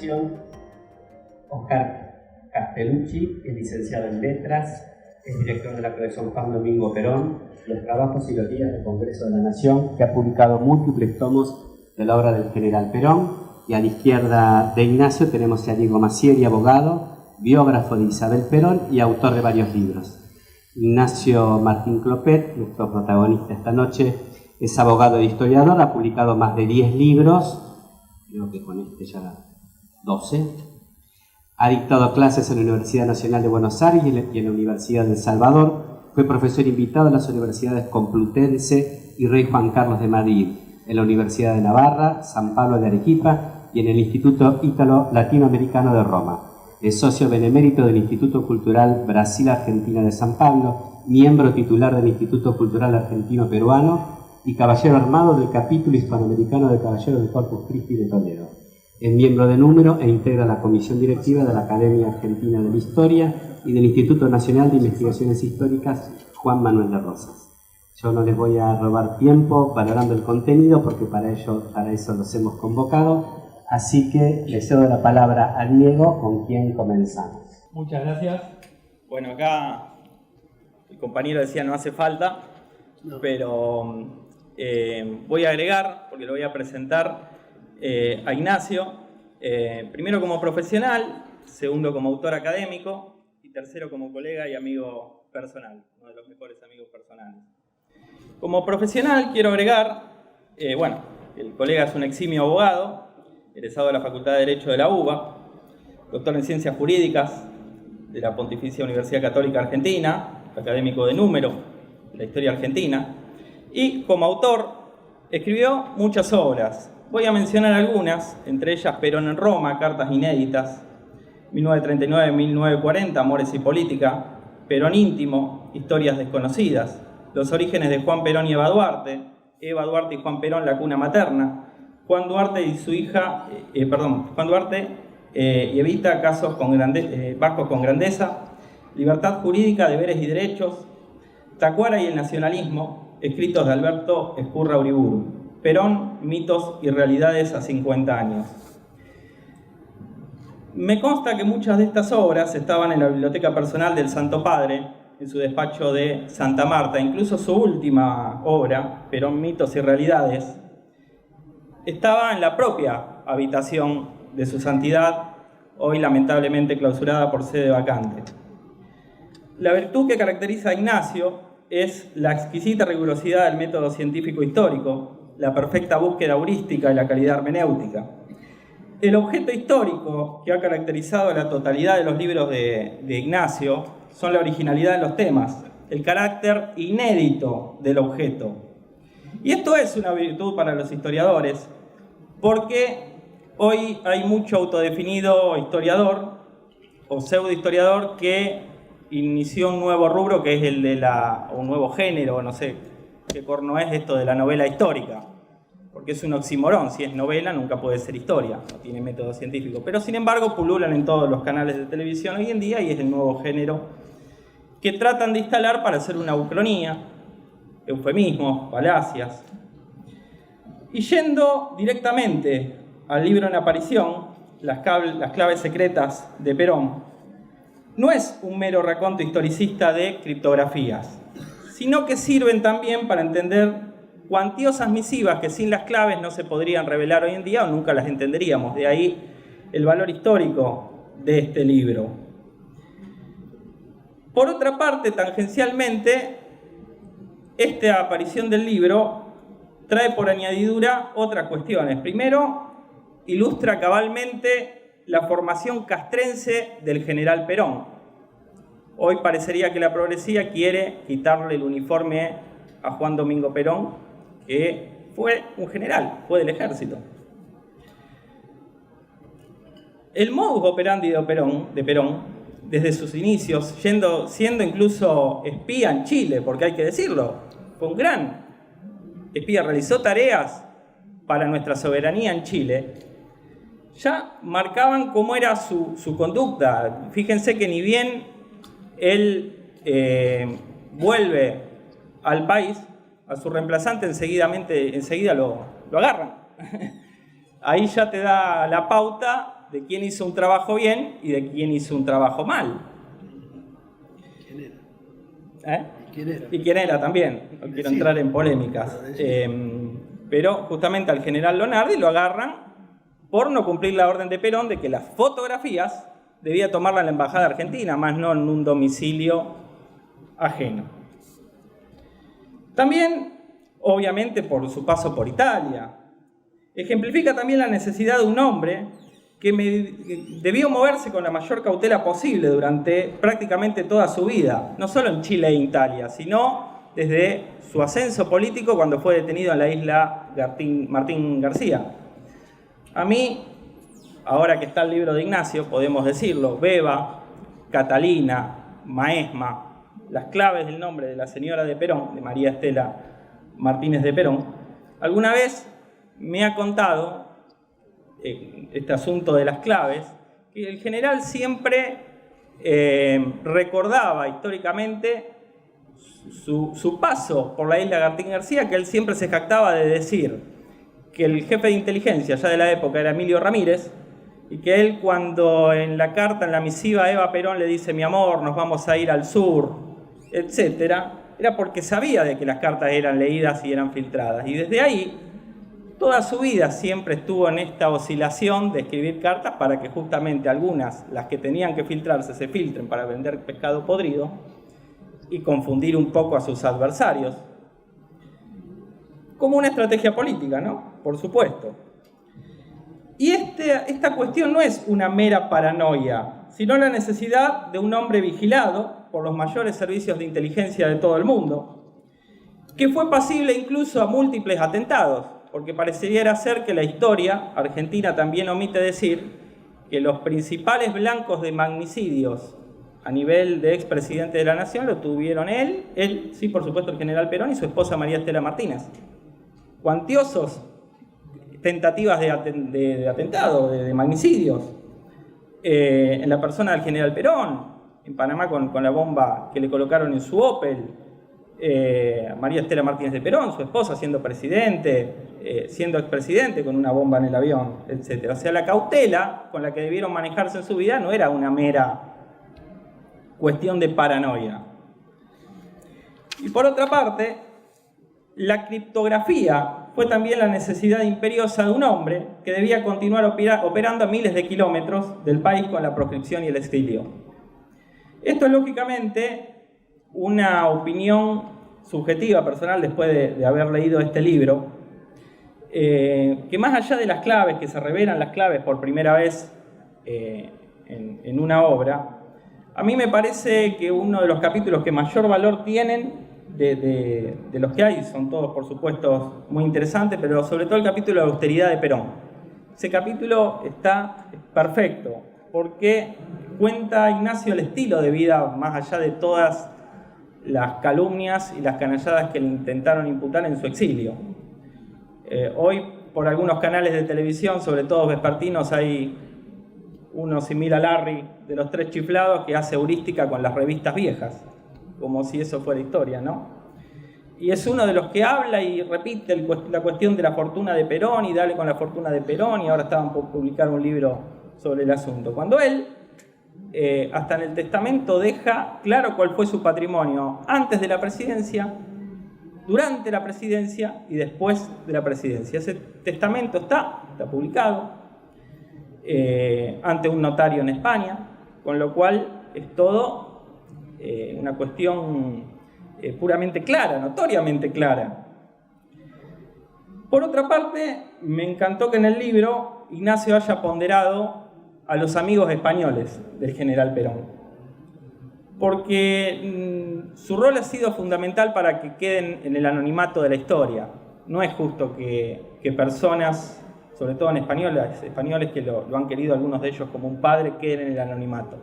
Nación. Oscar Castellucci es licenciado en Letras, es director de la colección Juan Domingo Perón, Los Trabajos y los Días del Congreso de la Nación, que ha publicado múltiples tomos de la obra del general Perón. Y a la izquierda de Ignacio tenemos a Diego Massieri, abogado, biógrafo de Isabel Perón y autor de varios libros. Ignacio Martín Clopet, nuestro protagonista esta noche, es abogado e historiador, ha publicado más de 10 libros, creo que con este ya 12. Ha dictado clases en la Universidad Nacional de Buenos Aires y en la Universidad de El Salvador. Fue profesor invitado en las universidades Complutense y Rey Juan Carlos de Madrid, en la Universidad de Navarra, San Pablo de Arequipa y en el Instituto Ítalo-Latinoamericano de Roma. Es socio benemérito del Instituto Cultural Brasil-Argentina de San Pablo, miembro titular del Instituto Cultural Argentino-Peruano y caballero armado del capítulo hispanoamericano de Caballeros de Corpus Christi de Toledo. Es miembro de número e integra la comisión directiva de la Academia Argentina de la Historia y del Instituto Nacional de Investigaciones Históricas Juan Manuel de Rosas. Yo no les voy a robar tiempo valorando el contenido porque para eso los hemos convocado. Así que le cedo la palabra a Diego, con quien comenzamos. Muchas gracias. Bueno, acá el compañero decía no hace falta, pero voy a agregar, porque lo voy a presentar a Ignacio, primero como profesional, segundo como autor académico y tercero como colega y amigo personal, uno de los mejores amigos personales. Como profesional quiero agregar, bueno, el colega es un eximio abogado, egresado de la Facultad de Derecho de la UBA, doctor en Ciencias Jurídicas de la Pontificia Universidad Católica Argentina, académico de número de la historia argentina, y como autor escribió muchas obras. Voy a mencionar algunas, entre ellas Perón en Roma, Cartas Inéditas, 1939-1940, Amores y Política, Perón íntimo, Historias desconocidas, Los orígenes de Juan Perón y Eva Duarte y Juan Perón, la cuna materna, Juan Duarte y su hija, Juan Duarte y Evita, casos vascos con grandeza, Libertad jurídica, deberes y derechos, Tacuara y el nacionalismo, escritos de Alberto Escurra Uriburu, Perón, mitos y realidades a 50 años. Me consta que muchas de estas obras estaban en la biblioteca personal del Santo Padre, en su despacho de Santa Marta, incluso su última obra, Perón, mitos y realidades, estaba en la propia habitación de su santidad, hoy lamentablemente clausurada por sede vacante. La virtud que caracteriza a Ignacio es la exquisita rigurosidad del método científico histórico, la perfecta búsqueda heurística y la calidad hermenéutica. El objeto histórico que ha caracterizado la totalidad de los libros de Ignacio son la originalidad de los temas, el carácter inédito del objeto. Y esto es una virtud para los historiadores, porque hoy hay mucho autodefinido historiador o pseudohistoriador que inició un nuevo rubro que es el de un nuevo género, no sé qué corno es esto de la novela histórica, porque es un oxímoron, si es novela nunca puede ser historia, no tiene método científico, pero sin embargo pululan en todos los canales de televisión hoy en día y es el nuevo género que tratan de instalar para hacer una ucronía, eufemismos, falacias. Y yendo directamente al libro en aparición, las claves secretas de Perón, no es un mero raconto historicista de criptografías, sino que sirven también para entender cuantiosas misivas que sin las claves no se podrían revelar hoy en día o nunca las entenderíamos. De ahí el valor histórico de este libro. Por otra parte, tangencialmente, esta aparición del libro trae por añadidura otras cuestiones. Primero, ilustra cabalmente la formación castrense del general Perón. Hoy parecería que la progresía quiere quitarle el uniforme a Juan Domingo Perón, que fue un general, fue del ejército. El modus operandi de Perón, desde sus inicios, siendo incluso espía en Chile, porque hay que decirlo, fue un gran espía, realizó tareas para nuestra soberanía en Chile, ya marcaban cómo era su conducta. Fíjense que ni bien él vuelve al país, a su reemplazante enseguida lo agarran. Ahí ya te da la pauta de quién hizo un trabajo bien y de quién hizo un trabajo mal. ¿Quién era? ¿Y quién era? Y quién era también. No quiero entrar en polémicas. Pero justamente al general Lonardi lo agarran por no cumplir la orden de Perón de que las fotografías debía tomarla en la embajada argentina, más no en un domicilio ajeno. También, obviamente, por su paso por Italia, ejemplifica también la necesidad de un hombre que debió moverse con la mayor cautela posible durante prácticamente toda su vida, no solo en Chile e Italia, sino desde su ascenso político cuando fue detenido en la isla Martín García. A mí, ahora que está el libro de Ignacio, podemos decirlo, Beba, Catalina, Maesma, las claves del nombre de la señora de Perón, de María Estela Martínez de Perón, alguna vez me ha contado este asunto de las claves, que el general siempre recordaba históricamente su paso por la isla Martín García, que él siempre se jactaba de decir que el jefe de inteligencia ya de la época era Emilio Ramírez, y que él cuando en la carta, en la misiva a Eva Perón le dice mi amor, nos vamos a ir al sur, etcétera, era porque sabía de que las cartas eran leídas y eran filtradas. Y desde ahí, toda su vida siempre estuvo en esta oscilación de escribir cartas para que justamente algunas, las que tenían que filtrarse, se filtren para vender pescado podrido y confundir un poco a sus adversarios. Como una estrategia política, ¿no? Por supuesto. Y esta cuestión no es una mera paranoia, sino la necesidad de un hombre vigilado por los mayores servicios de inteligencia de todo el mundo, que fue pasible incluso a múltiples atentados, porque pareciera ser que la historia argentina también omite decir que los principales blancos de magnicidios a nivel de expresidente de la Nación lo tuvieron él, sí, por supuesto, el general Perón y su esposa María Estela Martínez. Cuantiosos tentativas de atentado, de magnicidios, en la persona del general Perón, en Panamá con la bomba que le colocaron en su Opel, María Estela Martínez de Perón, su esposa, siendo presidente, siendo expresidente con una bomba en el avión, etc. O sea, la cautela con la que debieron manejarse en su vida no era una mera cuestión de paranoia. Y por otra parte, la criptografía fue también la necesidad imperiosa de un hombre que debía continuar operando a miles de kilómetros del país con la proscripción y el exilio. Esto es lógicamente una opinión subjetiva, personal, después de haber leído este libro, que más allá de las claves, que se revelan las claves por primera vez en una obra, a mí me parece que uno de los capítulos que mayor valor tienen de los que hay, son todos por supuesto muy interesantes, pero sobre todo el capítulo de la austeridad de Perón. Ese capítulo está perfecto, porque cuenta Ignacio el estilo de vida, más allá de todas las calumnias y las canalladas que le intentaron imputar en su exilio. Hoy, por algunos canales de televisión, sobre todo vespertinos, hay uno similar a Larry de los Tres Chiflados que hace heurística con las revistas viejas, como si eso fuera historia, ¿no? Y es uno de los que habla y repite la cuestión de la fortuna de Perón y dale con la fortuna de Perón, y ahora estaban por publicar un libro sobre el asunto. Cuando él, hasta en el testamento, deja claro cuál fue su patrimonio antes de la presidencia, durante la presidencia y después de la presidencia. Ese testamento está publicado ante un notario en España, con lo cual es todo una cuestión puramente clara, notoriamente clara. Por otra parte, me encantó que en el libro Ignacio haya ponderado a los amigos españoles del general Perón, porque su rol ha sido fundamental para que queden en el anonimato de la historia. No es justo que personas, sobre todo en españoles que lo han querido algunos de ellos como un padre, queden en el anonimato.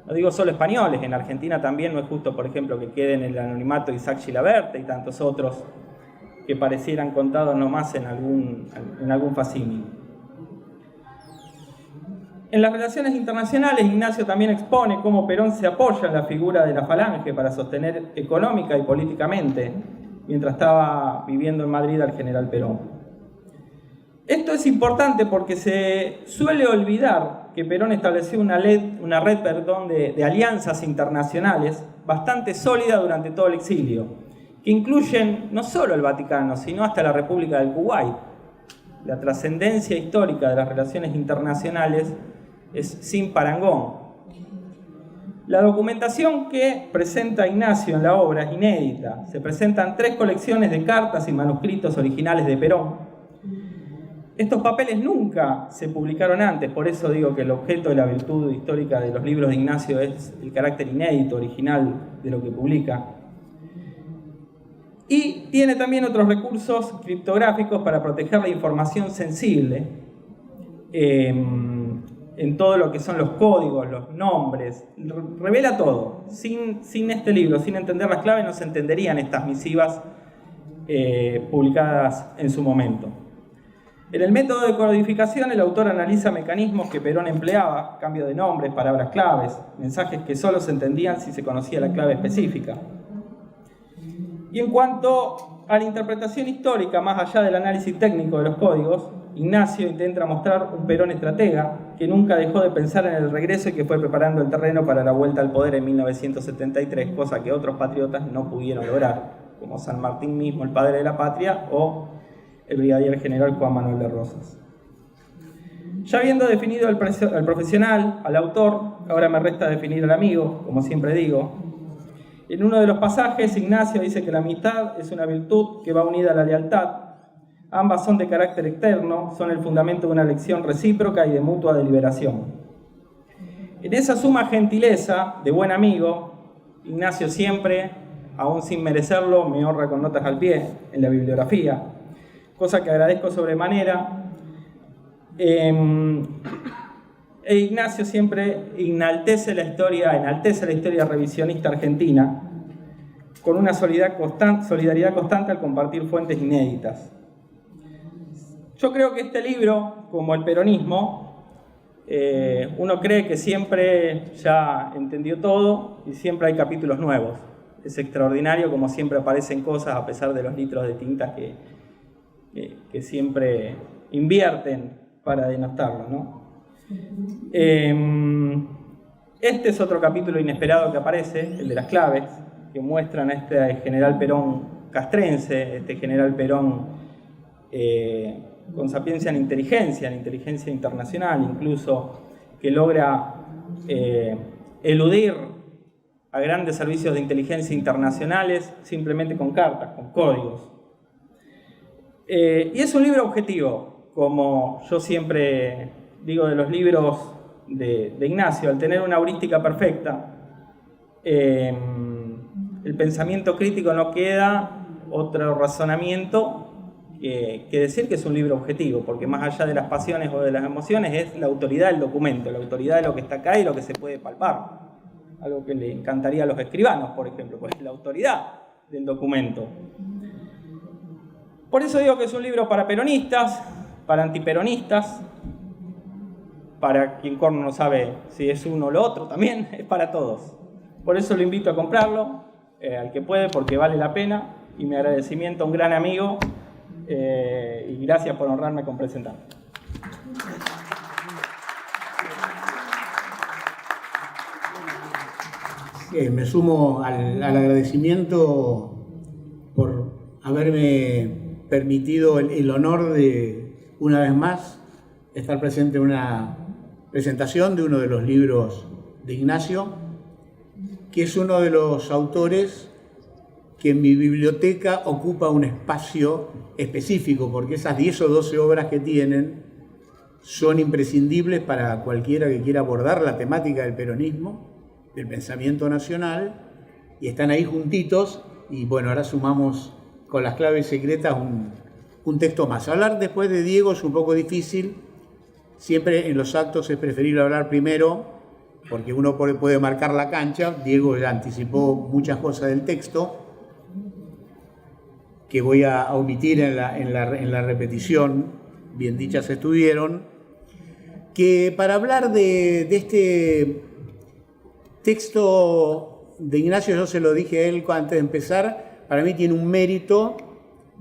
No digo solo españoles, en Argentina también no es justo, por ejemplo, que queden en el anonimato Isaac Chilaverte y tantos otros que parecieran contados nomás en algún facsímil. En las relaciones internacionales, Ignacio también expone cómo Perón se apoya en la figura de la Falange para sostener económica y políticamente, mientras estaba viviendo en Madrid, al general Perón. Esto es importante porque se suele olvidar que Perón estableció una red de alianzas internacionales bastante sólida durante todo el exilio, que incluyen no solo el Vaticano, sino hasta la República del Kuwait. La trascendencia histórica de las relaciones internacionales es sin parangón. La documentación que presenta Ignacio en la obra es inédita. Se presentan 3 colecciones de cartas y manuscritos originales de Perón. Estos papeles nunca se publicaron antes, por eso digo que el objeto de la virtud histórica de los libros de Ignacio es el carácter inédito, original de lo que publica. Y tiene también otros recursos criptográficos para proteger la información sensible en todo lo que son los códigos, los nombres. Revela todo. Sin este libro, sin entender las claves, no se entenderían estas misivas publicadas en su momento. En el método de codificación, el autor analiza mecanismos que Perón empleaba, cambio de nombres, palabras claves, mensajes que solo se entendían si se conocía la clave específica. Y en cuanto a la interpretación histórica, más allá del análisis técnico de los códigos, Ignacio intenta mostrar un Perón estratega que nunca dejó de pensar en el regreso y que fue preparando el terreno para la vuelta al poder en 1973, cosa que otros patriotas no pudieron lograr, como San Martín mismo, el padre de la patria, o el brigadier general Juan Manuel de Rosas. Ya habiendo definido al profesional, al autor, ahora me resta definir al amigo, como siempre digo. En uno de los pasajes, Ignacio dice que la amistad es una virtud que va unida a la lealtad. Ambas son de carácter externo, son el fundamento de una elección recíproca y de mutua deliberación. En esa suma gentileza de buen amigo, Ignacio siempre, aún sin merecerlo, me honra con notas al pie en la bibliografía, cosa que agradezco sobremanera. Ignacio siempre enaltece la historia revisionista argentina con una solidaridad constante al compartir fuentes inéditas. Yo creo que este libro, como el peronismo, uno cree que siempre ya entendió todo y siempre hay capítulos nuevos. Es extraordinario como siempre aparecen cosas a pesar de los litros de tintas que siempre invierten para denostarlo, ¿no? Este es otro capítulo inesperado que aparece, el de las claves, que muestran a este general Perón castrense, este general Perón con sapiencia en inteligencia internacional, incluso, que logra eludir a grandes servicios de inteligencia internacionales simplemente con cartas, con códigos. Y es un libro objetivo, como yo siempre digo de los libros de Ignacio, al tener una heurística perfecta, el pensamiento crítico no queda otro razonamiento que decir que es un libro objetivo, porque más allá de las pasiones o de las emociones es la autoridad del documento, la autoridad de lo que está acá y lo que se puede palpar. Algo que le encantaría a los escribanos, por ejemplo, pues la autoridad del documento. Por eso digo que es un libro para peronistas, para antiperonistas, para quien corno no sabe si es uno o lo otro, también es para todos. Por eso lo invito a comprarlo, al que puede, porque vale la pena, y mi agradecimiento a un gran amigo, y gracias por honrarme con presentar. Me sumo al agradecimiento por haberme permitido el honor de, una vez más, estar presente en una presentación de uno de los libros de Ignacio, que es uno de los autores que en mi biblioteca ocupa un espacio específico, porque esas 10 o 12 obras que tienen son imprescindibles para cualquiera que quiera abordar la temática del peronismo, del pensamiento nacional, y están ahí juntitos, y bueno, ahora sumamos con las claves secretas un texto más. Hablar después de Diego es un poco difícil, siempre en los actos es preferible hablar primero, porque uno puede marcar la cancha. Diego ya anticipó muchas cosas del texto, que voy a omitir en la repetición, bien dichas estuvieron, que para hablar de este texto de Ignacio, yo se lo dije a él antes de empezar, para mí tiene un mérito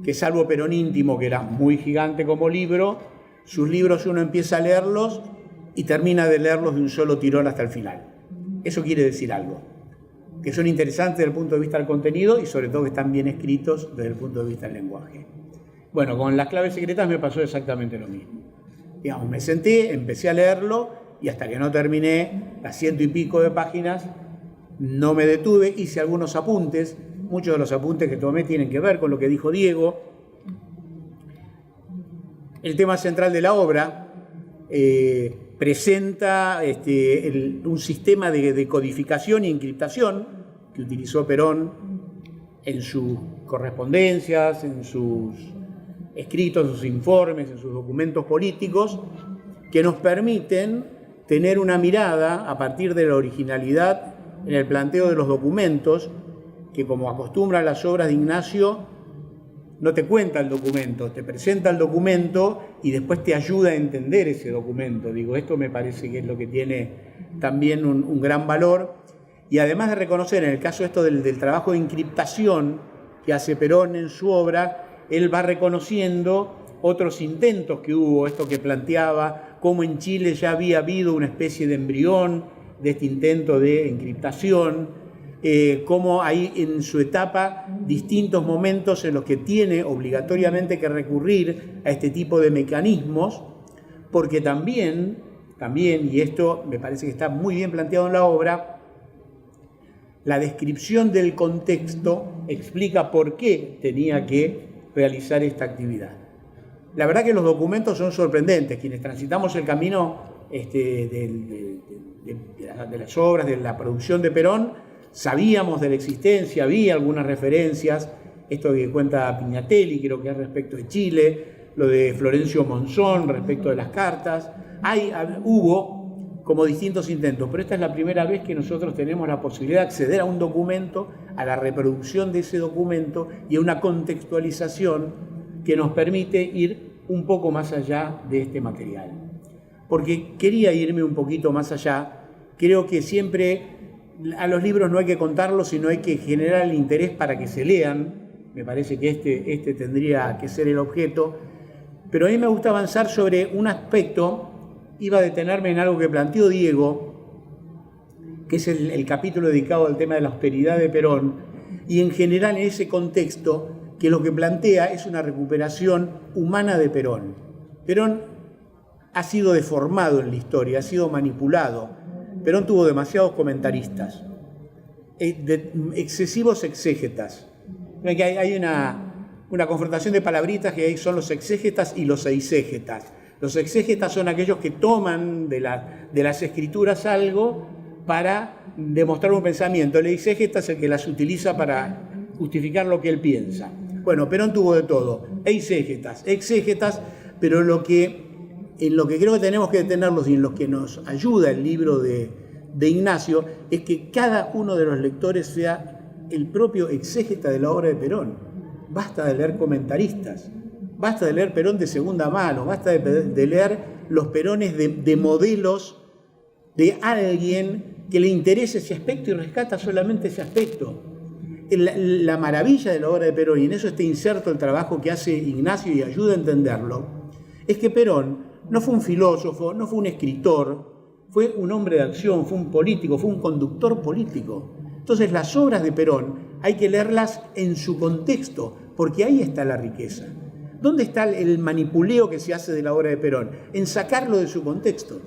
que, salvo Perón íntimo, que era muy gigante como libro, sus libros uno empieza a leerlos y termina de leerlos de un solo tirón hasta el final. Eso quiere decir algo, que son interesantes desde el punto de vista del contenido y sobre todo que están bien escritos desde el punto de vista del lenguaje. Bueno, con Las claves secretas me pasó exactamente lo mismo. Digamos, me senté, empecé a leerlo y hasta que no terminé las 100 y pico de páginas, no me detuve, hice algunos apuntes. Muchos de los apuntes que tomé tienen que ver con lo que dijo Diego. El tema central de la obra presenta un sistema de codificación e encriptación que utilizó Perón en sus correspondencias, en sus escritos, en sus informes, en sus documentos políticos, que nos permiten tener una mirada a partir de la originalidad en el planteo de los documentos, que como acostumbran las obras de Ignacio, no te cuenta el documento, te presenta el documento y después te ayuda a entender ese documento. Digo, esto me parece que es lo que tiene también un gran valor. Y además de reconocer, en el caso esto del trabajo de encriptación que hace Perón en su obra, él va reconociendo otros intentos que hubo, esto que planteaba, cómo en Chile ya había habido una especie de embrión de este intento de encriptación, cómo hay en su etapa distintos momentos en los que tiene obligatoriamente que recurrir a este tipo de mecanismos, porque también, y esto me parece que está muy bien planteado en la obra, la descripción del contexto explica por qué tenía que realizar esta actividad. La verdad que los documentos son sorprendentes. Quienes transitamos el camino de las obras, de la producción de Perón, sabíamos de la existencia, había algunas referencias, esto que cuenta Pignatelli, creo que es respecto de Chile, lo de Florencio Monzón respecto de las cartas. Hubo como distintos intentos, pero esta es la primera vez que nosotros tenemos la posibilidad de acceder a un documento, a la reproducción de ese documento y a una contextualización que nos permite ir un poco más allá de este material. Porque quería irme un poquito más allá. Creo que siempre a los libros no hay que contarlos, sino hay que generar el interés para que se lean. Me parece que este tendría que ser el objeto. Pero a mí me gusta avanzar sobre un aspecto. Iba a detenerme en algo que planteó Diego, que es el capítulo dedicado al tema de la austeridad de Perón, y en general en ese contexto que lo que plantea es una recuperación humana de Perón. Perón ha sido deformado en la historia, ha sido manipulado. Perón tuvo demasiados comentaristas, excesivos exégetas. Hay una confrontación de palabritas que son los exégetas y los eisegetas. Los exégetas son aquellos que toman de las escrituras algo para demostrar un pensamiento. El eiségeta es el que las utiliza para justificar lo que él piensa. Bueno, Perón tuvo de todo, eiségetas, exégetas, pero en lo que creo que tenemos que detenerlos y en lo que nos ayuda el libro de Ignacio es que cada uno de los lectores sea el propio exégeta de la obra de Perón. Basta de leer comentaristas. Basta de leer Perón de segunda mano, basta de leer los Perones de modelos de alguien que le interese ese aspecto y rescata solamente ese aspecto. La maravilla de la obra de Perón, y en eso está inserto el trabajo que hace Ignacio y ayuda a entenderlo, es que Perón no fue un filósofo, no fue un escritor, fue un hombre de acción, fue un político, fue un conductor político. Entonces las obras de Perón hay que leerlas en su contexto, porque ahí está la riqueza. ¿Dónde está el manipuleo que se hace de la obra de Perón? En sacarlo de su contexto,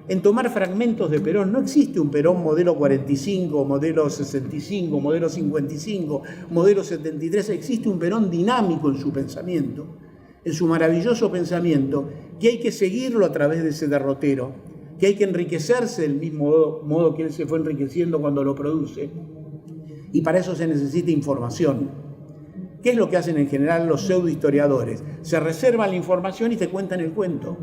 en tomar fragmentos de Perón. No existe un Perón modelo 45, modelo 65, modelo 55, modelo 73. Existe un Perón dinámico en su pensamiento, en su maravilloso pensamiento, que hay que seguirlo a través de ese derrotero, que hay que enriquecerse del mismo modo que él se fue enriqueciendo cuando lo produce. Y para eso se necesita información. ¿Qué es lo que hacen en general los pseudohistoriadores? Se reservan la información y te cuentan el cuento.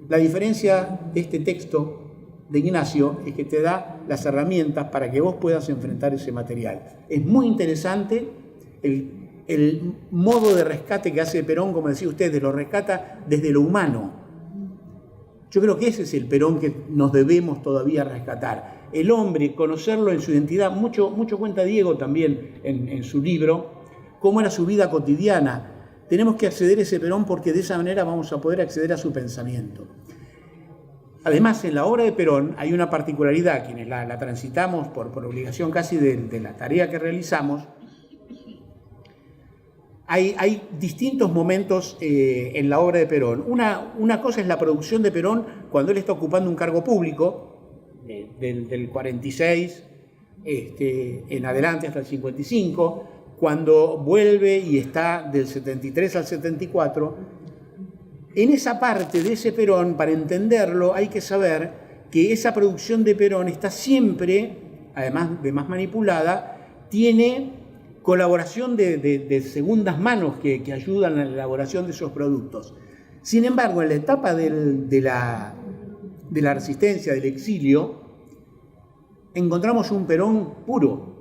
La diferencia de este texto de Ignacio es que te da las herramientas para que vos puedas enfrentar ese material. Es muy interesante el modo de rescate que hace Perón, como decía usted, lo rescata desde lo humano. Yo creo que ese es el Perón que nos debemos todavía rescatar. El hombre, conocerlo en su identidad, mucho cuenta Diego también en su libro, cómo era su vida cotidiana. Tenemos que acceder a ese Perón porque de esa manera vamos a poder acceder a su pensamiento. Además, en la obra de Perón hay una particularidad, quienes la transitamos por obligación casi de la tarea que realizamos. Hay distintos momentos en la obra de Perón. Una cosa es la producción de Perón cuando él está ocupando un cargo público, del 46 en adelante hasta el 55, cuando vuelve y está del 73 al 74. En esa parte de ese Perón, para entenderlo, hay que saber que esa producción de Perón está siempre, además de más manipulada, tiene colaboración de segundas manos que ayudan a la elaboración de esos productos. Sin embargo, en la etapa de la resistencia, del exilio, encontramos un Perón puro.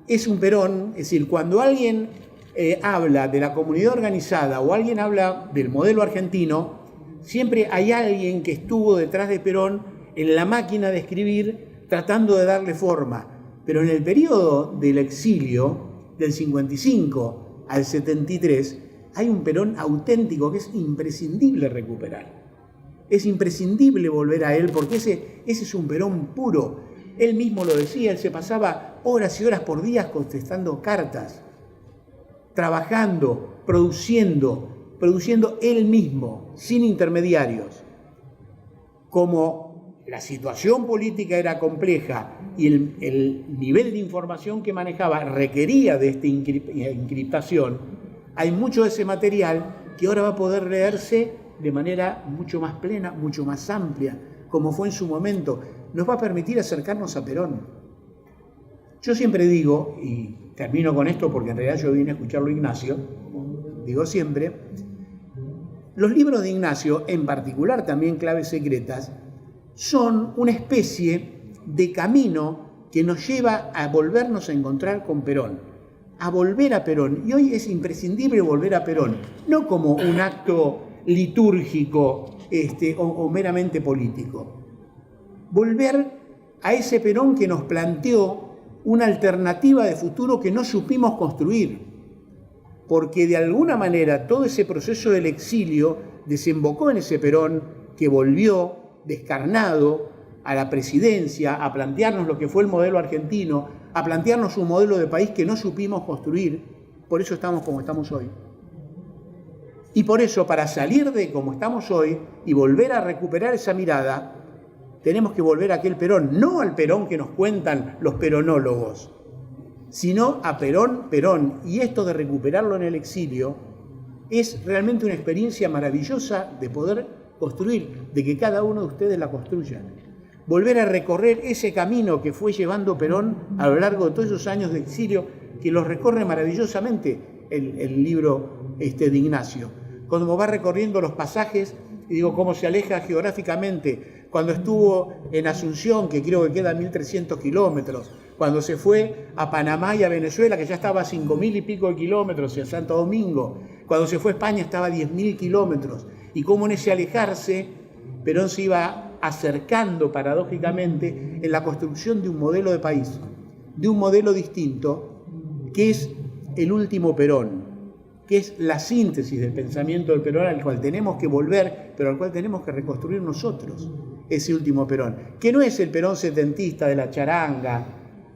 Es un Perón, es decir, cuando alguien habla de la comunidad organizada o alguien habla del modelo argentino, siempre hay alguien que estuvo detrás de Perón en la máquina de escribir tratando de darle forma. Pero en el periodo del exilio, del 55 al 73, hay un Perón auténtico que es imprescindible recuperar. Es imprescindible volver a él porque ese es un Perón puro. Él mismo lo decía, él se pasaba horas y horas por día contestando cartas, trabajando, produciendo él mismo, sin intermediarios. Como la situación política era compleja y el nivel de información que manejaba requería de esta encriptación, hay mucho de ese material que ahora va a poder leerse de manera mucho más plena, mucho más amplia, como fue en su momento. Nos va a permitir acercarnos a Perón. Yo siempre digo, y termino con esto porque en realidad yo vine a escucharlo a Ignacio, digo siempre, los libros de Ignacio, en particular también Claves Secretas, son una especie de camino que nos lleva a volvernos a encontrar con Perón, a volver a Perón. Y hoy es imprescindible volver a Perón, no como un acto litúrgico o meramente político. Volver a ese Perón que nos planteó una alternativa de futuro que no supimos construir, porque de alguna manera todo ese proceso del exilio desembocó en ese Perón que volvió descarnado a la presidencia, a plantearnos lo que fue el modelo argentino, a plantearnos un modelo de país que no supimos construir. Por eso estamos como estamos hoy. Y por eso, para salir de como estamos hoy y volver a recuperar esa mirada, tenemos que volver a aquel Perón, no al Perón que nos cuentan los peronólogos, sino a Perón. Y esto de recuperarlo en el exilio es realmente una experiencia maravillosa de poder construir, de que cada uno de ustedes la construya. Volver a recorrer ese camino que fue llevando Perón a lo largo de todos esos años de exilio, que los recorre maravillosamente el libro de Ignacio. Cuando va recorriendo los pasajes, y digo, cómo se aleja geográficamente, cuando estuvo en Asunción, que creo que queda 1.300 kilómetros, cuando se fue a Panamá y a Venezuela, que ya estaba a 5.000 y pico de kilómetros, y a Santo Domingo, cuando se fue a España estaba a 10.000 kilómetros, y cómo en ese alejarse, Perón se iba acercando paradójicamente en la construcción de un modelo de país, de un modelo distinto, que es el último Perón, que es la síntesis del pensamiento del Perón al cual tenemos que volver, pero al cual tenemos que reconstruir nosotros, ese último Perón, que no es el Perón setentista de la charanga,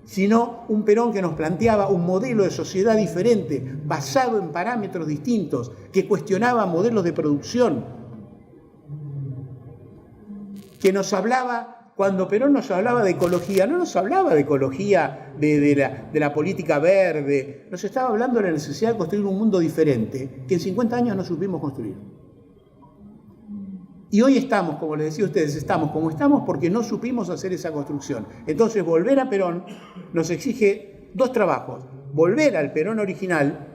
sino un Perón que nos planteaba un modelo de sociedad diferente, basado en parámetros distintos, que cuestionaba modelos de producción, que nos hablaba, cuando Perón nos hablaba de ecología, no nos hablaba de ecología de la política verde, nos estaba hablando de la necesidad de construir un mundo diferente, que en 50 años no supimos construir. Y hoy estamos, como les decía a ustedes, estamos como estamos porque no supimos hacer esa construcción. Entonces, volver a Perón nos exige dos trabajos. Volver al Perón original,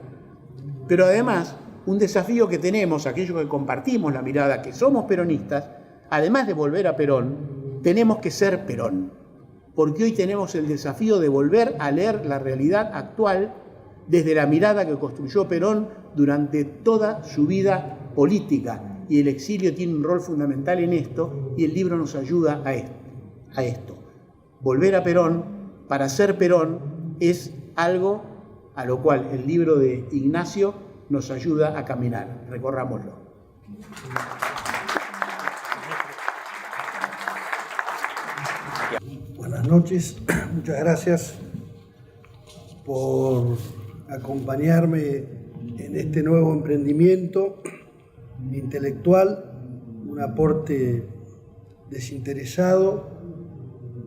pero además un desafío que tenemos, aquellos que compartimos la mirada, que somos peronistas, además de volver a Perón, tenemos que ser Perón. Porque hoy tenemos el desafío de volver a leer la realidad actual desde la mirada que construyó Perón durante toda su vida política. Y el exilio tiene un rol fundamental en esto, y el libro nos ayuda a esto. Volver a Perón, para ser Perón, es algo a lo cual el libro de Ignacio nos ayuda a caminar. Recorrámoslo. Buenas noches, muchas gracias por acompañarme en este nuevo emprendimiento intelectual, un aporte desinteresado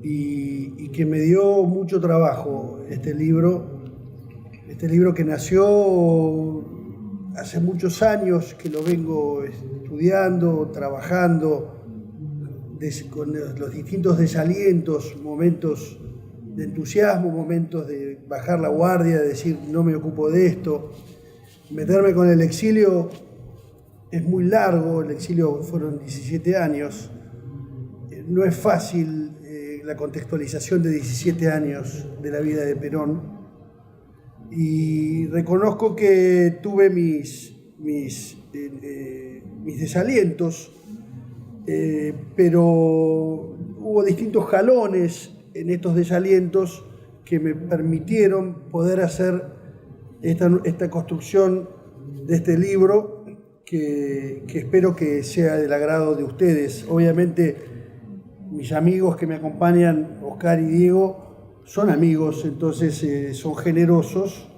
y que me dio mucho trabajo este libro que nació hace muchos años, que lo vengo estudiando, trabajando, con los distintos desalientos, momentos de entusiasmo, momentos de bajar la guardia, de decir no me ocupo de esto. Meterme con el exilio es muy largo, el exilio fueron 17 años. No es fácil la contextualización de 17 años de la vida de Perón. Y reconozco que tuve mis desalientos, pero hubo distintos jalones en estos desalientos que me permitieron poder hacer esta construcción de este libro que espero que sea del agrado de ustedes. Obviamente mis amigos que me acompañan, Oscar y Diego, son amigos, entonces son generosos,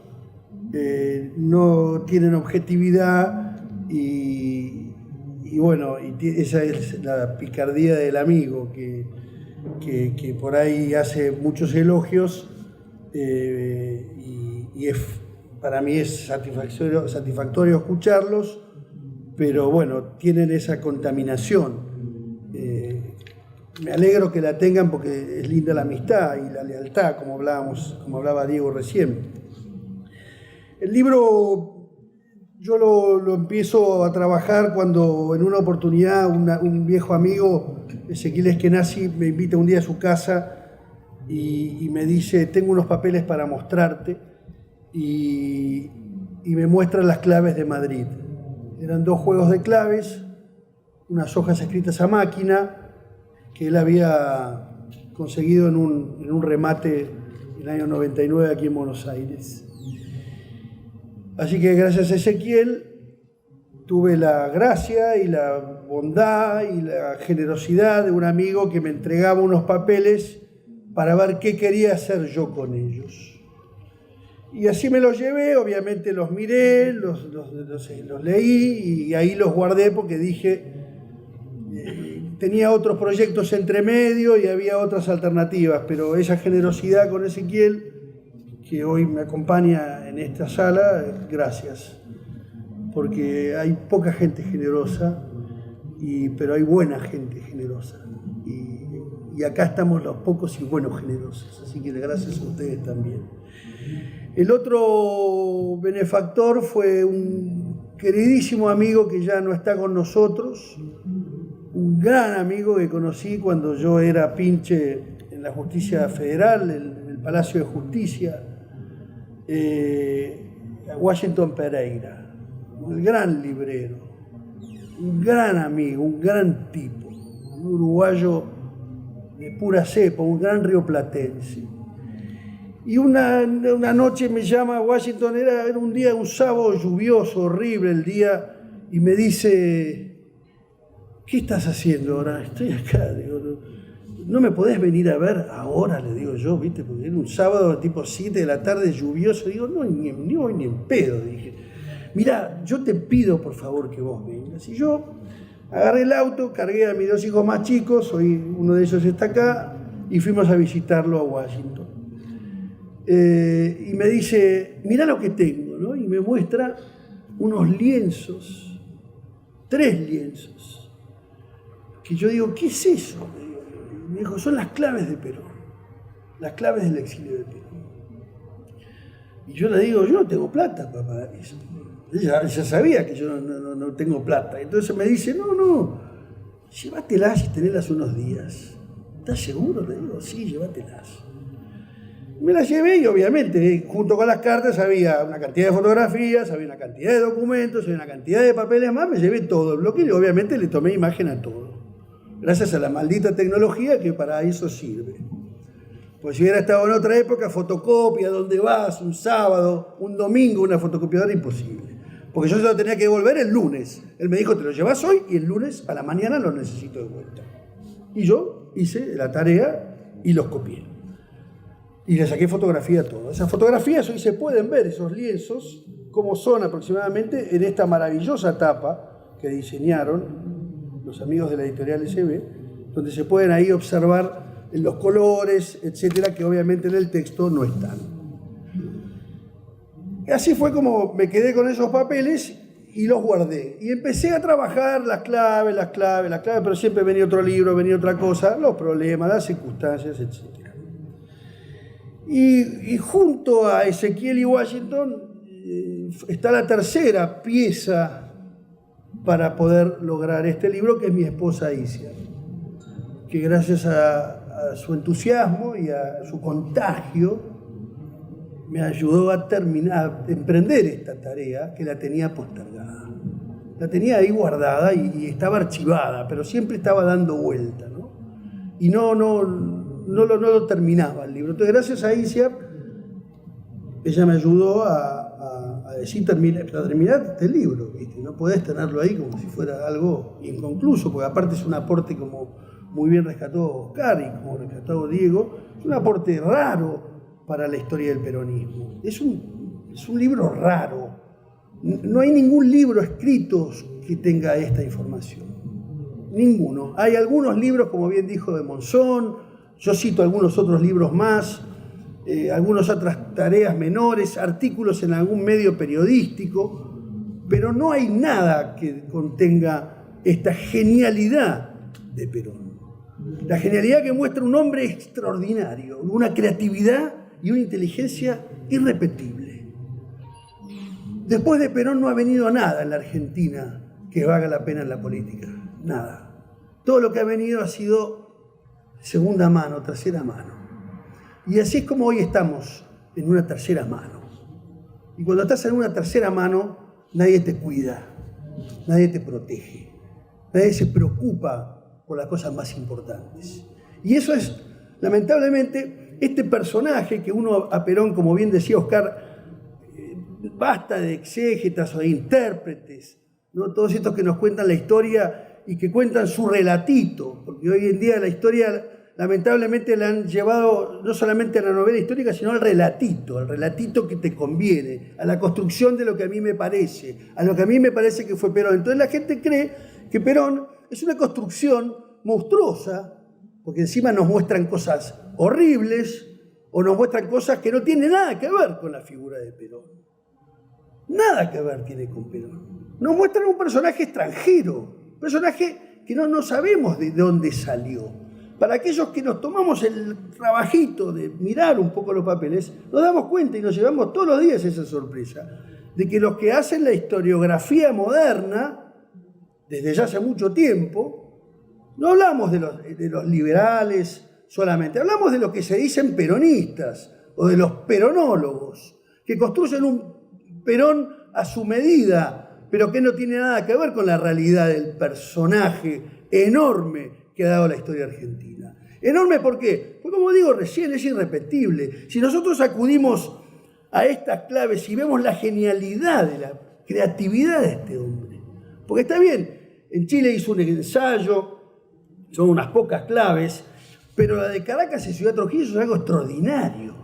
no tienen objetividad y bueno, esa es la picardía del amigo que por ahí hace muchos elogios para mí es satisfactorio escucharlos, pero bueno, tienen esa contaminación. Me alegro que la tengan porque es linda la amistad y la lealtad, como hablaba Diego recién. El libro yo lo empiezo a trabajar cuando en una oportunidad un viejo amigo, Ezequiel Eskenazi, me invita un día a su casa y me dice, tengo unos papeles para mostrarte, y me muestra las claves de Madrid. Eran 2 juegos de claves, unas hojas escritas a máquina, que él había conseguido en un remate en el año 99 aquí en Buenos Aires. Así que gracias a Ezequiel tuve la gracia y la bondad y la generosidad de un amigo que me entregaba unos papeles para ver qué quería hacer yo con ellos. Y así me los llevé, obviamente los miré, los leí y ahí los guardé porque dije, tenía otros proyectos entre medio y había otras alternativas, pero esa generosidad con Ezequiel, que hoy me acompaña en esta sala, gracias, porque hay poca gente generosa, pero hay buena gente generosa, y acá estamos los pocos y buenos generosos, así que gracias a ustedes también. El otro benefactor fue un queridísimo amigo que ya no está con nosotros, un gran amigo que conocí cuando yo era pinche en la Justicia Federal, en el Palacio de Justicia, Washington Pereira, el gran librero, un gran amigo, un gran tipo, un uruguayo de pura cepa, un gran rioplatense. Y una noche me llama a Washington, era un día, un sábado lluvioso, horrible el día, y me dice, ¿qué estás haciendo ahora? Estoy acá, digo, ¿no me podés venir a ver ahora? Le digo yo, ¿viste? Porque era un sábado tipo 7 de la tarde lluvioso. Digo, no, ni hoy ni en pedo. Dije, mirá, yo te pido por favor que vos vengas. Y yo agarré el auto, cargué a mis 2 hijos más chicos, hoy uno de ellos está acá, y fuimos a visitarlo a Washington. Y me dice, mirá lo que tengo, ¿no? Y me muestra unos lienzos, 3 lienzos, que yo digo, ¿qué es eso? Me dijo, son las claves de Perón, las claves del exilio de Perón. Y yo le digo, yo no tengo plata para eso. Ella sabía que yo no tengo plata. Entonces me dice, no, llévatelas y tenelas unos días. ¿Estás seguro? Le digo, sí, llévatelas. Me las llevé y obviamente junto con las cartas había una cantidad de fotografías, había una cantidad de documentos, había una cantidad de papeles más, me llevé todo el bloque y obviamente le tomé imagen a todo. Gracias a la maldita tecnología que para eso sirve. Pues si hubiera estado en otra época, fotocopia, ¿dónde vas? Un sábado, un domingo, una fotocopiadora, imposible. Porque yo se lo tenía que devolver el lunes. Él me dijo, te lo llevas hoy y el lunes a la mañana lo necesito de vuelta. Y yo hice la tarea y los copié. Y le saqué fotografía a todo. Esas fotografías hoy se pueden ver, esos lienzos, cómo son aproximadamente en esta maravillosa tapa que diseñaron los amigos de la editorial SB, donde se pueden ahí observar los colores, etcétera, que obviamente en el texto no están. Y así fue como me quedé con esos papeles y los guardé. Y empecé a trabajar las claves, pero siempre venía otro libro, venía otra cosa, los problemas, las circunstancias, etcétera. Y junto a Ezequiel y Washington está la tercera pieza para poder lograr este libro, que es mi esposa Isia, que gracias a su entusiasmo y a su contagio me ayudó a emprender esta tarea que la tenía postergada. La tenía ahí guardada y estaba archivada, pero siempre estaba dando vuelta, ¿no? Y no lo terminaba el libro. Entonces, gracias a Isia, ella me ayudó a decir, terminar este libro, ¿viste? No podés tenerlo ahí como si fuera algo inconcluso, porque aparte es un aporte, como muy bien rescató Oscar y como rescató Diego, es un aporte raro para la historia del peronismo. Es un libro raro. No hay ningún libro escrito que tenga esta información. Ninguno. Hay algunos libros, como bien dijo de Monzón, yo cito algunos otros libros más, algunas otras tareas menores, artículos en algún medio periodístico, pero no hay nada que contenga esta genialidad de Perón. La genialidad que muestra un hombre extraordinario, una creatividad y una inteligencia irrepetible. Después de Perón no ha venido nada en la Argentina que valga la pena en la política, nada. Todo lo que ha venido ha sido segunda mano, tercera mano. Y así es como hoy estamos, en una tercera mano. Y cuando estás en una tercera mano, nadie te cuida, nadie te protege, nadie se preocupa por las cosas más importantes. Y eso es, lamentablemente, este personaje que uno a Perón, como bien decía Oscar, basta de exégetas o de intérpretes, ¿no? Todos estos que nos cuentan la historia y que cuentan su relatito, porque hoy en día la historia lamentablemente la han llevado no solamente a la novela histórica, sino al relatito que te conviene, a la construcción de lo que a mí me parece, a lo que a mí me parece que fue Perón. Entonces la gente cree que Perón es una construcción monstruosa, porque encima nos muestran cosas horribles o nos muestran cosas que no tienen nada que ver con la figura de Perón. Nada que ver tiene con Perón. Nos muestran un personaje extranjero, un personaje que no sabemos de dónde salió. Para aquellos que nos tomamos el trabajito de mirar un poco los papeles, nos damos cuenta y nos llevamos todos los días esa sorpresa de que los que hacen la historiografía moderna, desde ya hace mucho tiempo, no hablamos de los liberales solamente, hablamos de los que se dicen peronistas o de los peronólogos, que construyen un Perón a su medida, pero que no tiene nada que ver con la realidad del personaje enorme que ha dado la historia argentina. Enorme, ¿por qué? Pues como digo recién, es irrepetible. Si nosotros acudimos a estas claves y vemos la genialidad de la creatividad de este hombre, porque está bien, en Chile hizo un ensayo, son unas pocas claves, pero la de Caracas y Ciudad Trujillo es algo extraordinario.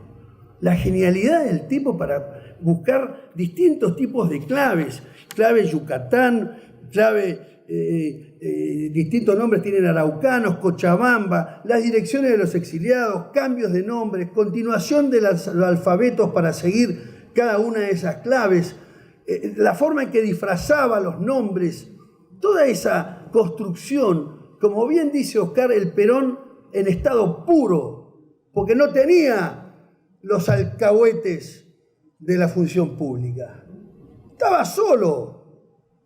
La genialidad del tipo para buscar distintos tipos de claves, clave Yucatán, clave... distintos nombres tienen araucanos, Cochabamba, las direcciones de los exiliados, cambios de nombres, continuación de los alfabetos para seguir cada una de esas claves, la forma en que disfrazaba los nombres, toda esa construcción, como bien dice Oscar, el Perón en estado puro, porque no tenía los alcahuetes de la función pública, estaba solo.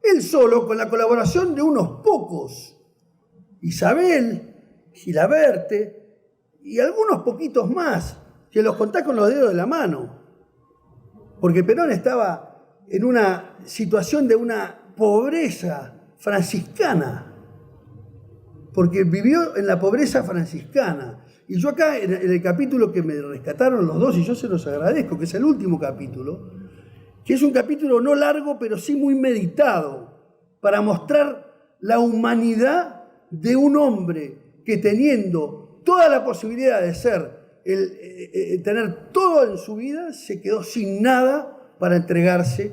Él solo, con la colaboración de unos pocos, Isabel, Gilaberte y algunos poquitos más, que los contás con los dedos de la mano. Porque Perón estaba en una situación de una pobreza franciscana, porque vivió en la pobreza franciscana. Y yo acá, en el capítulo que me rescataron los dos, y yo se los agradezco, que es el último capítulo, que es un capítulo no largo, pero sí muy meditado, para mostrar la humanidad de un hombre que teniendo toda la posibilidad de tener todo en su vida, se quedó sin nada para entregarse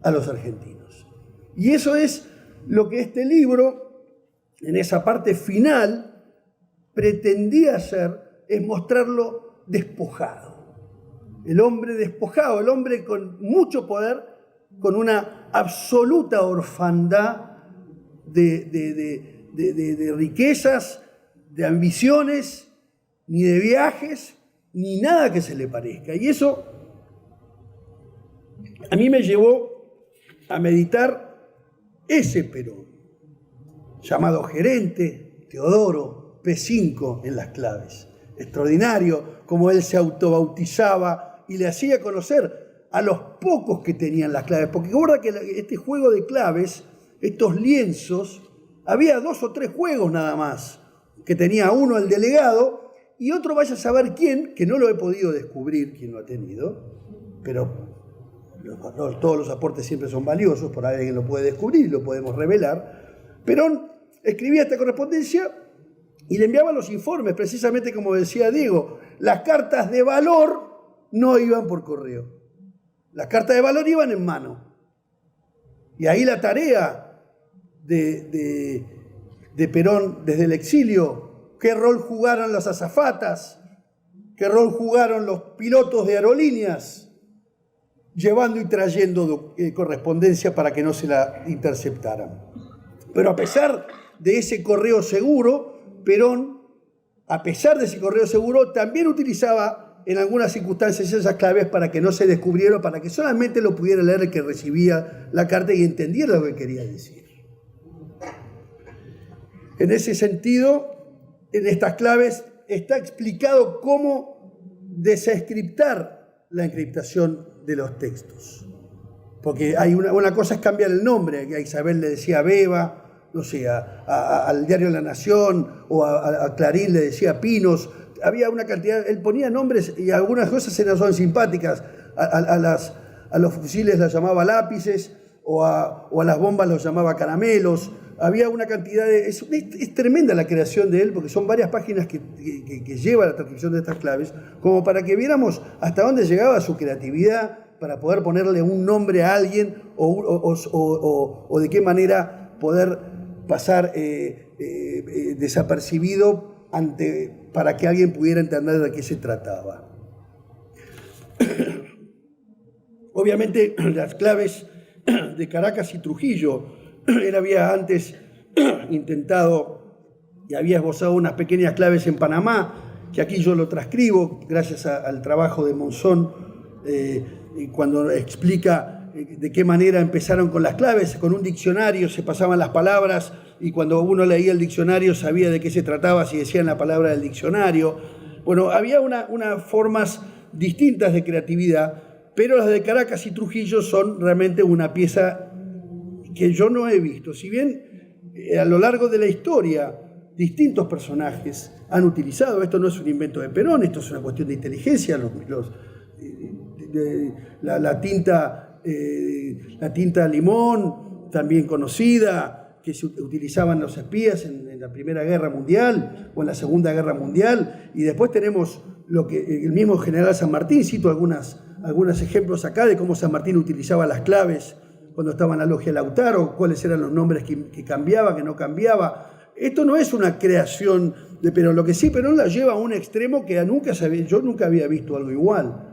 a los argentinos. Y eso es lo que este libro, en esa parte final, pretendía hacer, es mostrarlo despojado. El hombre despojado, el hombre con mucho poder, con una absoluta orfandad de riquezas, de ambiciones, ni de viajes, ni nada que se le parezca. Y eso a mí me llevó a meditar ese Perón, llamado gerente Teodoro P5 en las claves. Extraordinario como él se autobautizaba y le hacía conocer a los pocos que tenían las claves. Porque recuerda que este juego de claves, estos lienzos, había 2 o 3 juegos nada más, que tenía uno el delegado y otro vaya a saber quién, que no lo he podido descubrir quién lo ha tenido, pero todos los aportes siempre son valiosos, por ahí alguien lo puede descubrir y lo podemos revelar. Perón escribía esta correspondencia y le enviaba los informes, precisamente como decía Diego. Las cartas de valor no iban por correo. Las cartas de valor iban en mano. Y ahí la tarea de Perón desde el exilio, qué rol jugaron las azafatas, qué rol jugaron los pilotos de aerolíneas, llevando y trayendo correspondencia para que no se la interceptaran. Pero a pesar de ese correo seguro, Perón, a pesar de ese correo seguro, también utilizaba en algunas circunstancias esas claves para que no se descubriera, para que solamente lo pudiera leer el que recibía la carta y entendiera lo que quería decir. En ese sentido, en estas claves está explicado cómo desencriptar la encriptación de los textos. Porque hay una cosa es cambiar el nombre, que a Isabel le decía Beba, no sé, al diario La Nación o a Clarín le decía Pinos. Había una cantidad, él ponía nombres y algunas cosas son simpáticas. A los fusiles las llamaba lápices o a las bombas los llamaba caramelos. Había una cantidad de... Es tremenda la creación de él, porque son varias páginas que lleva la transcripción de estas claves, como para que viéramos hasta dónde llegaba su creatividad para poder ponerle un nombre a alguien o de qué manera poder pasar desapercibido para que alguien pudiera entender de qué se trataba. Obviamente las claves de Caracas y Trujillo, él había antes intentado y había esbozado unas pequeñas claves en Panamá, que aquí yo lo transcribo gracias al trabajo de Monzón, cuando explica de qué manera empezaron con las claves. Con un diccionario se pasaban las palabras y cuando uno leía el diccionario sabía de qué se trataba si decían la palabra del diccionario. Bueno, había unas formas distintas de creatividad, pero las de Caracas y Trujillo son realmente una pieza que yo no he visto. Si bien a lo largo de la historia distintos personajes han utilizado, esto no es un invento de Perón, esto es una cuestión de inteligencia, la tinta limón, también conocida, que se utilizaban los espías en la Primera Guerra Mundial o en la Segunda Guerra Mundial, y después tenemos lo que el mismo general San Martín, cito algunos ejemplos acá de cómo San Martín utilizaba las claves cuando estaba en la logia Lautaro, cuáles eran los nombres que cambiaba, que no cambiaba. Esto no es una creación de Perón, lo que sí Perón la lleva a un extremo que yo nunca había visto algo igual.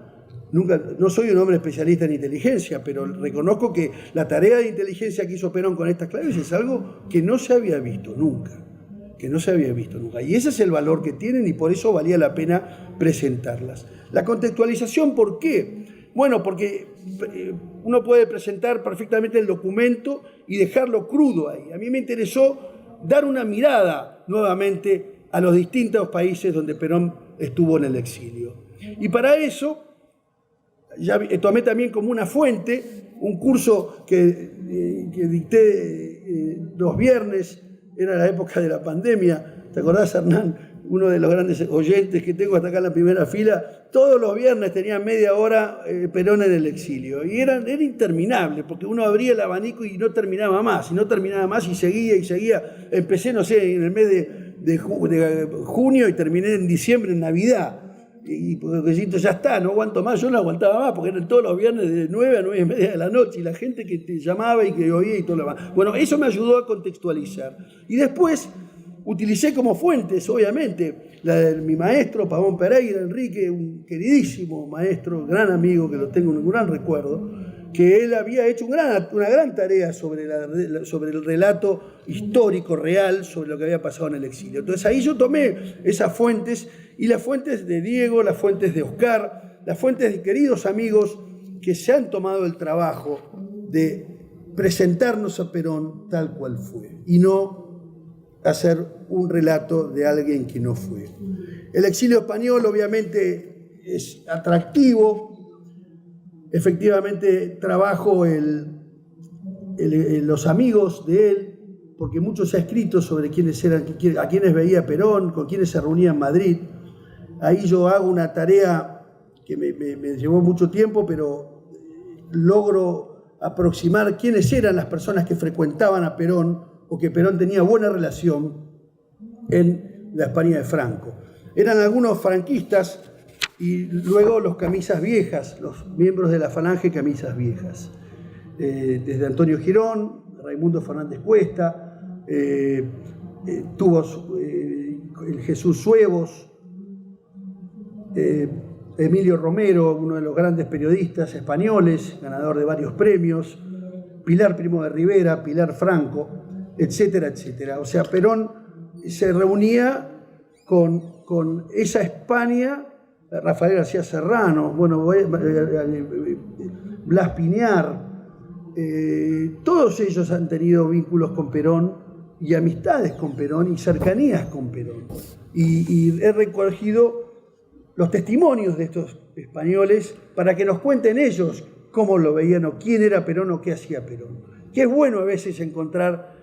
No soy un hombre especialista en inteligencia, pero reconozco que la tarea de inteligencia que hizo Perón con estas claves es algo que no se había visto nunca. Y ese es el valor que tienen y por eso valía la pena presentarlas. La contextualización, ¿por qué? Bueno, porque uno puede presentar perfectamente el documento y dejarlo crudo ahí. A mí me interesó dar una mirada nuevamente a los distintos países donde Perón estuvo en el exilio. Y para eso ya tomé también como una fuente un curso que dicté los viernes, era la época de la pandemia. ¿Te acordás, Hernán? Uno de los grandes oyentes que tengo hasta acá en la primera fila, todos los viernes tenía media hora Perón en el exilio. Y era interminable, porque uno abría el abanico y no terminaba más, y seguía. Empecé, no sé, en el mes de junio y terminé en diciembre, en Navidad. Y porque ya está, no aguanto más, yo no aguantaba más, porque eran todos los viernes de 9 a 9 y media de la noche, y la gente que te llamaba y que oía y todo lo demás. Bueno, eso me ayudó a contextualizar. Y después utilicé como fuentes, obviamente, la de mi maestro, Pavón Pereira, Enrique, un queridísimo maestro, gran amigo, que lo tengo en un gran recuerdo, que él había hecho una gran tarea sobre el relato histórico real sobre lo que había pasado en el exilio. Entonces ahí yo tomé esas fuentes, y las fuentes de Diego, las fuentes de Oscar, las fuentes de queridos amigos que se han tomado el trabajo de presentarnos a Perón tal cual fue, y no hacer un relato de alguien que no fue. El exilio español obviamente es atractivo. Efectivamente trabajo los amigos de él, porque mucho se ha escrito sobre quiénes eran, a quiénes veía Perón, con quiénes se reunía en Madrid. Ahí yo hago una tarea que me llevó mucho tiempo, pero logro aproximar quiénes eran las personas que frecuentaban a Perón o que Perón tenía buena relación en la España de Franco. Eran algunos franquistas y luego los camisas viejas, los miembros de la Falange camisas viejas. Desde Antonio Girón, Raimundo Fernández Cuesta, tuvo el Jesús Suevos, Emilio Romero, uno de los grandes periodistas españoles, ganador de varios premios, Pilar Primo de Rivera, Pilar Franco, etcétera, etcétera. O sea, Perón se reunía con esa España, Rafael García Serrano, bueno, Blas Piñar, todos ellos han tenido vínculos con Perón y amistades con Perón y cercanías con Perón. Y he recogido los testimonios de estos españoles para que nos cuenten ellos cómo lo veían o quién era Perón o qué hacía Perón. Que es bueno a veces encontrar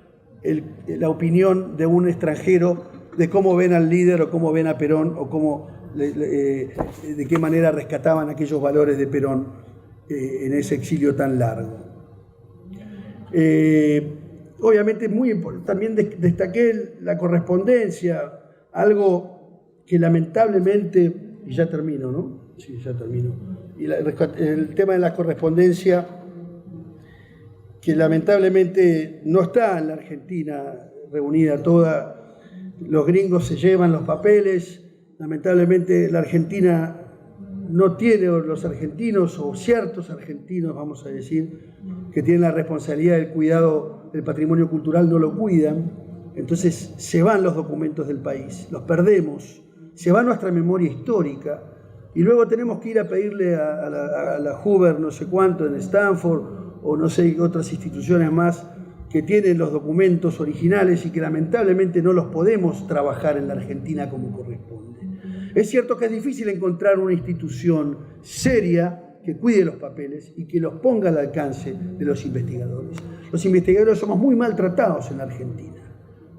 la opinión de un extranjero de cómo ven al líder o cómo ven a Perón o cómo, de qué manera rescataban aquellos valores de Perón en ese exilio tan largo. Obviamente muy importante, también destaqué la correspondencia, algo que lamentablemente, y ya termino, ¿no? Sí, ya termino. Y el tema de la correspondencia, que lamentablemente no está en la Argentina reunida toda. Los gringos se llevan los papeles, lamentablemente la Argentina no tiene, o los argentinos, o ciertos argentinos, vamos a decir, que tienen la responsabilidad del cuidado del patrimonio cultural, no lo cuidan. Entonces se van los documentos del país, los perdemos, se va nuestra memoria histórica, y luego tenemos que ir a pedirle a la Hoover no sé cuánto en Stanford, o no sé, otras instituciones más que tienen los documentos originales y que lamentablemente no los podemos trabajar en la Argentina como corresponde. Es cierto que es difícil encontrar una institución seria que cuide los papeles y que los ponga al alcance de los investigadores. Los investigadores somos muy maltratados en la Argentina.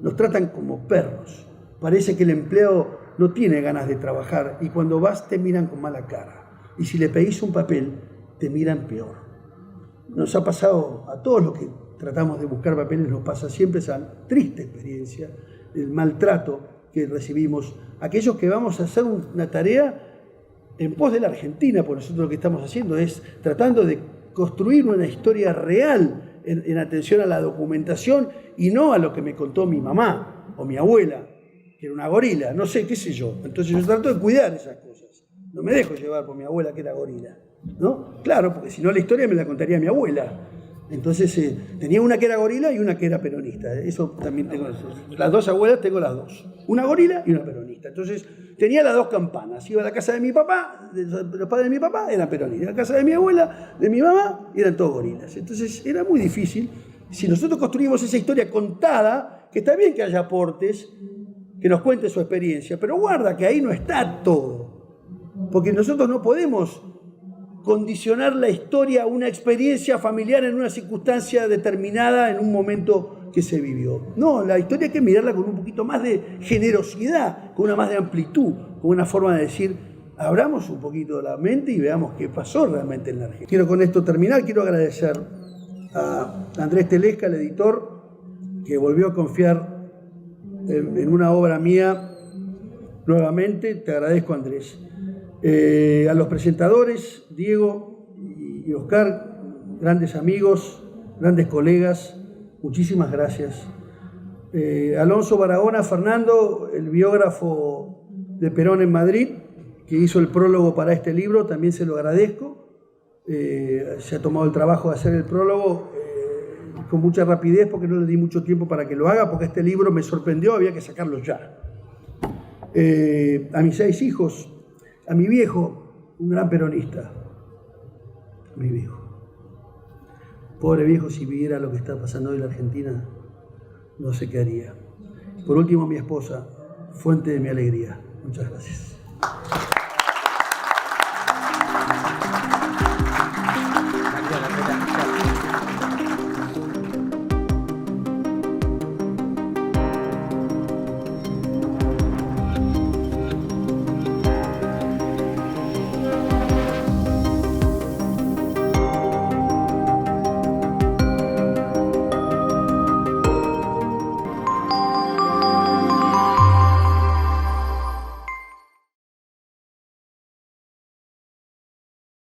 Nos tratan como perros. Parece que el empleado no tiene ganas de trabajar y cuando vas te miran con mala cara. Y si le pedís un papel, te miran peor. Nos ha pasado a todos los que tratamos de buscar papeles, nos pasa siempre esa triste experiencia del maltrato que recibimos. Aquellos que vamos a hacer una tarea en pos de la Argentina, por nosotros lo que estamos haciendo es tratando de construir una historia real en atención a la documentación y no a lo que me contó mi mamá o mi abuela, que era una gorila, no sé, qué sé yo. Entonces yo trato de cuidar esas cosas. No me dejo llevar por mi abuela que era gorila, ¿no? Claro, porque si no la historia me la contaría mi abuela. Entonces tenía una que era gorila y una que era peronista. Eso también tengo. Las dos abuelas tengo las dos. Una gorila y una peronista. Entonces tenía las dos campanas. Iba a la casa de mi papá, los padres de mi papá eran peronistas. A la casa de mi abuela, de mi mamá, eran todos gorilas. Entonces era muy difícil. Si nosotros construimos esa historia contada, que está bien que haya aportes, que nos cuente su experiencia, pero guarda que ahí no está todo. Porque nosotros no podemos condicionar la historia a una experiencia familiar en una circunstancia determinada en un momento que se vivió. No, la historia hay que mirarla con un poquito más de generosidad, con una más de amplitud, con una forma de decir, abramos un poquito la mente y veamos qué pasó realmente en la Argentina. Quiero con esto terminar, quiero agradecer a Andrés Telesca, el editor, que volvió a confiar en una obra mía nuevamente. Te agradezco, Andrés. A los presentadores, Diego y Oscar, grandes amigos, grandes colegas, muchísimas gracias. Alonso Barahona, Fernando, el biógrafo de Perón en Madrid, que hizo el prólogo para este libro, también se lo agradezco. Se ha tomado el trabajo de hacer el prólogo con mucha rapidez, porque no le di mucho tiempo para que lo haga, porque este libro me sorprendió, había que sacarlo ya. A mis 6 hijos, a mi viejo, un gran peronista, mi viejo. Pobre viejo, si viera lo que está pasando hoy en la Argentina, no sé qué haría. Por último, mi esposa, fuente de mi alegría. Muchas gracias.